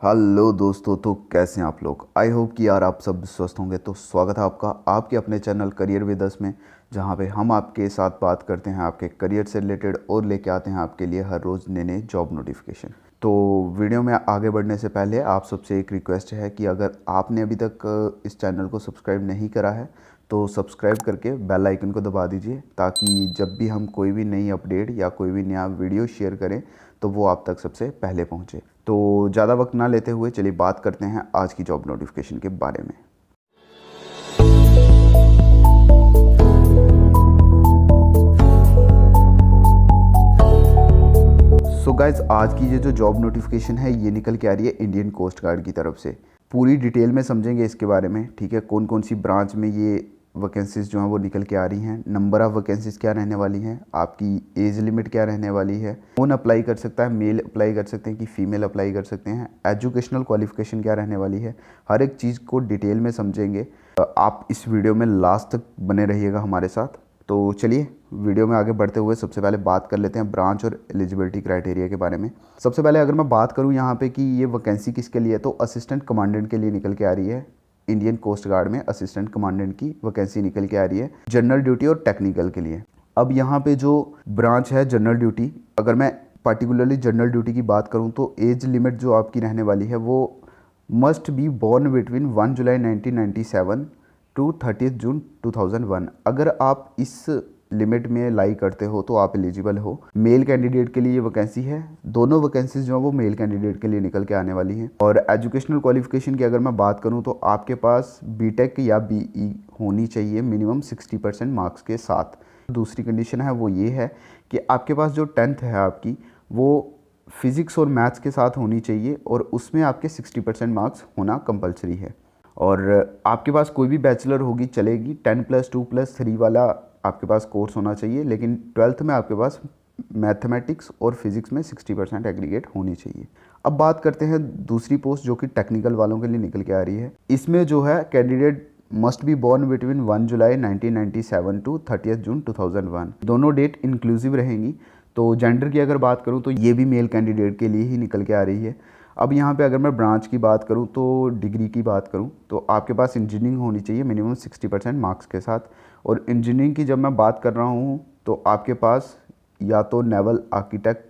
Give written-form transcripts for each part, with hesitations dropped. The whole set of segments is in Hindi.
हेलो दोस्तों, तो कैसे हैं आप लोग। आई होप कि यार आप सब स्वस्थ होंगे। तो स्वागत है आपका आपके अपने चैनल करियर विद अस में, जहां पे हम आपके साथ बात करते हैं आपके करियर से रिलेटेड और लेके आते हैं आपके लिए हर रोज़ नए नए जॉब नोटिफिकेशन। तो वीडियो में आगे बढ़ने से पहले आप सबसे एक रिक्वेस्ट है कि अगर आपने अभी तक इस चैनल को सब्सक्राइब नहीं करा है तो सब्सक्राइब करके बेल आइकन को दबा दीजिए, ताकि जब भी हम कोई भी नई अपडेट या कोई भी नया वीडियो शेयर करें तो वो आप तक सबसे पहले पहुंचे। तो ज़्यादा वक्त ना लेते हुए चलिए बात करते हैं आज की जॉब नोटिफिकेशन के बारे में। सो गाइज, आज की ये जो जॉब नोटिफिकेशन है ये निकल के आ रही है इंडियन कोस्ट गार्ड की तरफ से। पूरी डिटेल में समझेंगे इसके बारे में, ठीक है। कौन कौन सी ब्रांच में ये वैकेंसीज जो हैं वो निकल के आ रही हैं, नंबर ऑफ़ वैकेंसीज क्या रहने वाली हैं, आपकी एज लिमिट क्या रहने वाली है, कौन अप्लाई कर सकता है, मेल अप्लाई कर सकते हैं कि फ़ीमेल अप्लाई कर सकते हैं, एजुकेशनल क्वालिफिकेशन क्या रहने वाली है, हर एक चीज़ को डिटेल में समझेंगे। आप इस वीडियो में लास्ट तक बने रहिएगा हमारे साथ। तो चलिए वीडियो में आगे बढ़ते हुए सबसे पहले बात कर लेते हैं ब्रांच और एलिजिबिलिटी क्राइटेरिया के बारे में। सबसे पहले अगर मैं बात करूं यहाँ पे कि ये वैकेंसी किसके लिए है, तो असिस्टेंट कमांडेंट के लिए निकल के आ रही है। इंडियन कोस्ट गार्ड में असिस्टेंट कमांडेंट की वैकेंसी निकल के आ रही है, जनरल ड्यूटी और टेक्निकल के लिए। अब यहाँ पे जो ब्रांच है जनरल ड्यूटी, अगर मैं पर्टिकुलरली जनरल ड्यूटी की बात करूँ तो एज लिमिट जो आपकी रहने वाली है वो must be born between 1 July 1997 to 30 June 2001। अगर आप इस लिमिट में लाई करते हो तो आप एलिजिबल हो। मेल कैंडिडेट के लिए ये वैकेंसी है। दोनों वैकेंसीज जो है वो मेल कैंडिडेट के लिए निकल के आने वाली हैं। और एजुकेशनल क्वालिफिकेशन की अगर मैं बात करूं तो आपके पास बीटेक या बीई होनी चाहिए मिनिमम 60% मार्क्स के साथ। दूसरी कंडीशन है वो ये है कि आपके पास जो 10th है आपकी वो फिज़िक्स और मैथ्स के साथ होनी चाहिए और उसमें आपके 60% मार्क्स होना कंपलसरी है। और आपके पास कोई भी बैचलर होगी चलेगी, 10+2+3 वाला आपके पास कोर्स होना चाहिए, लेकिन 12th में आपके पास मैथमेटिक्स और फिजिक्स में 60% एग्रीगेट होनी चाहिए। अब बात करते हैं दूसरी पोस्ट जो कि टेक्निकल वालों के लिए निकल के आ रही है। इसमें जो है candidate must be born between 1 July 1997 to 30 June 2001। दोनों डेट इंक्लूसिव रहेंगी। तो जेंडर की अगर बात करूँ तो ये भी मेल कैंडिडेट के लिए ही निकल के आ रही है। अब यहाँ पे अगर मैं ब्रांच की बात करूँ तो डिग्री की बात करूँ तो आपके पास इंजीनियरिंग होनी चाहिए मिनिमम 60% मार्क्स के साथ। और इंजीनियरिंग की जब मैं बात कर रहा हूँ तो आपके पास या तो naval architect,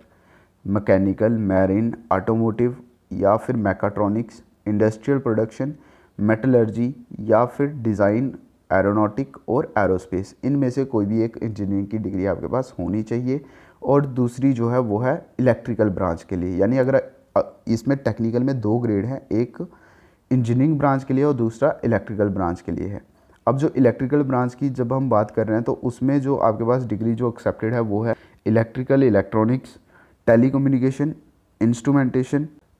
mechanical, marine, automotive या फिर मैकाट्रॉनिक्स, इंडस्ट्रियल प्रोडक्शन, मेटलर्जी या फिर डिज़ाइन, एरोनॉटिक और एरोस्पेस, इनमें से कोई भी एक इंजीनियरिंग की डिग्री आपके पास होनी चाहिए। और दूसरी जो है वो है इलेक्ट्रिकल ब्रांच के लिए, यानी अगर इसमें टेक्निकल में 2 ग्रेड हैं, एक इंजीनियरिंग ब्रांच के लिए और दूसरा इलेक्ट्रिकल ब्रांच के लिए है। अब जो इलेक्ट्रिकल ब्रांच की जब हम बात कर रहे हैं तो उसमें जो आपके पास डिग्री जो एक्सेप्टेड है वो है electrical, electronics, telecommunication,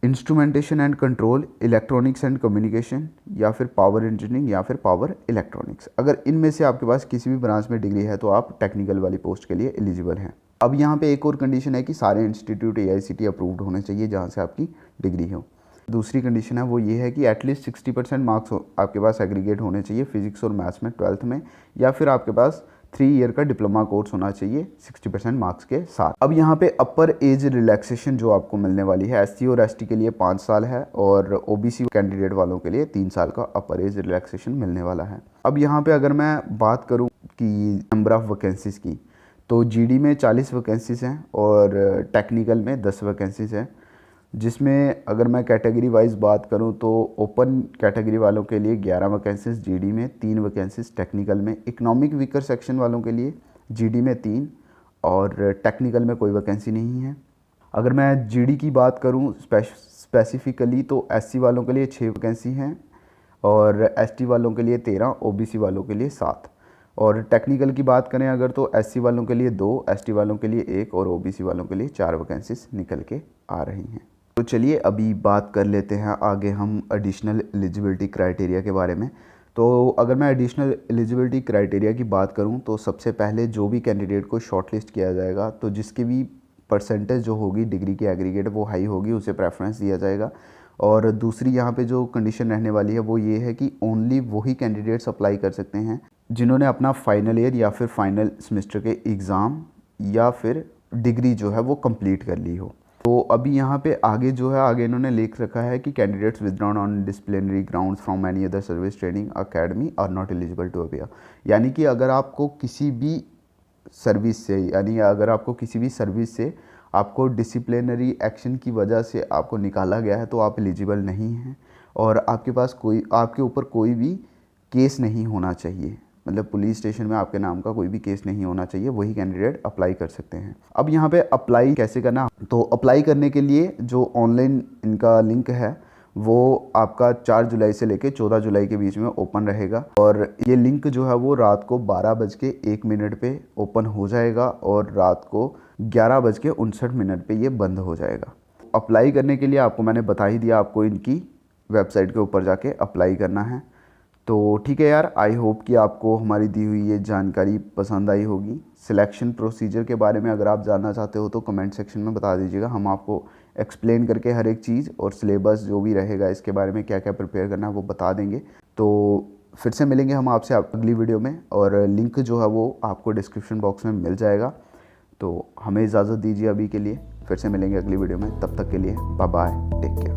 instrumentation and control, electronics and communication या फिर पावर इंजीनियरिंग या फिर पावर इलेक्ट्रॉनिक्स। अगर इनमें से आपके पास किसी भी ब्रांच में डिग्री है तो आप टेक्निकल वाली पोस्ट के लिए एलिजिबल हैं। अब यहाँ पे एक और कंडीशन है कि सारे इंस्टीट्यूट AICTE अप्रूव्ड होने चाहिए जहाँ से आपकी डिग्री हो। दूसरी कंडीशन है वो ये है कि एटलीस्ट 60% मार्क्स आपके पास एग्रीगेट होने चाहिए फिजिक्स और मैथ्स में 12th में, या फिर आपके पास 3 ईयर का डिप्लोमा कोर्स होना चाहिए 60% मार्क्स के साथ। अब यहाँ पे अपर एज रिलैक्सेशन जो आपको मिलने वाली है SC और ST के लिए 5 साल है और OBC कैंडिडेट वालों के लिए 3 साल का अपर एज रिलैक्सेशन मिलने वाला है। अब यहाँ पे अगर मैं बात करूँ कि नंबर ऑफ़ वैकेंसीज़ की, तो GD में 40 वैकेंसीज़ हैं और टेक्निकल में 10 वैकेंसीज़ हैं, जिसमें अगर मैं कैटेगरी वाइज बात करूं तो ओपन कैटेगरी वालों के लिए 11 वैकेंसीज GD में, 3 वैकेंसीज टेक्निकल में, इकोनॉमिक वीकर सेक्शन वालों के लिए GD में 3 और टेक्निकल में कोई वैकेंसी नहीं है। अगर मैं GD की बात करूं स्पेसिफिकली तो SC वालों के लिए 6 वैकेंसी हैं और ST वालों के लिए 13, OBC वालों के लिए 7। और टेक्निकल की बात करें अगर तो SC वालों के लिए 2, ST वालों के लिए 1 और OBC वालों के लिए 4 वैकेंसीज निकल के आ रही हैं। तो चलिए अभी बात कर लेते हैं आगे हम एडिशनल एलिजिबिलिटी क्राइटेरिया के बारे में। तो अगर मैं एडिशनल एलिजिबिलिटी क्राइटेरिया की बात करूं तो सबसे पहले जो भी कैंडिडेट को शॉर्टलिस्ट किया जाएगा तो जिसकी भी परसेंटेज जो होगी डिग्री की एग्रीगेट वो हाई होगी, उसे प्रेफरेंस दिया जाएगा। और दूसरी यहाँ पे जो कंडीशन रहने वाली है वो ये है कि ओनली वही कैंडिडेट्स अप्लाई कर सकते हैं जिन्होंने अपना फाइनल ईयर या फिर फाइनल सेमेस्टर के एग्ज़ाम या फिर डिग्री जो है वो कंप्लीट कर ली हो। तो अभी यहाँ पे आगे जो है, आगे इन्होंने लिख रखा है कि candidates withdrawn on disciplinary grounds from any other service training academy are not eligible to appear. यानी कि अगर आपको किसी भी सर्विस से, यानी अगर आपको किसी भी सर्विस से आपको डिसिप्लिनरी एक्शन की वजह से आपको निकाला गया है तो आप एलिजिबल नहीं हैं, और आपके पास कोई, आपके ऊपर कोई भी केस नहीं होना चाहिए, मतलब पुलिस स्टेशन में आपके नाम का कोई भी केस नहीं होना चाहिए, वही कैंडिडेट अप्लाई कर सकते हैं। अब यहाँ पे अप्लाई कैसे करना, तो अप्लाई करने के लिए जो ऑनलाइन इनका लिंक है वो आपका 4 जुलाई से लेकर 14 जुलाई के बीच में ओपन रहेगा, और ये लिंक जो है वो रात को 12:01 पे ओपन हो जाएगा और रात को 11:59 पे ये बंद हो जाएगा। अप्लाई करने के लिए आपको मैंने बता ही दिया, आपको इनकी वेबसाइट के ऊपर जाके अप्लाई करना है। तो ठीक है यार, आई होप कि आपको हमारी दी हुई ये जानकारी पसंद आई होगी। सिलेक्शन प्रोसीजर के बारे में अगर आप जानना चाहते हो तो कमेंट सेक्शन में बता दीजिएगा, हम आपको एक्सप्लेन करके हर एक चीज़ और सिलेबस जो भी रहेगा इसके बारे में क्या क्या प्रिपेयर करना है वो बता देंगे। तो फिर से मिलेंगे हम आपसे अगली वीडियो में, और लिंक जो है वो आपको डिस्क्रिप्शन बॉक्स में मिल जाएगा। तो हमें इजाज़त दीजिए अभी के लिए, फिर से मिलेंगे अगली वीडियो में, तब तक के लिए बाय बाय, टेक केयर।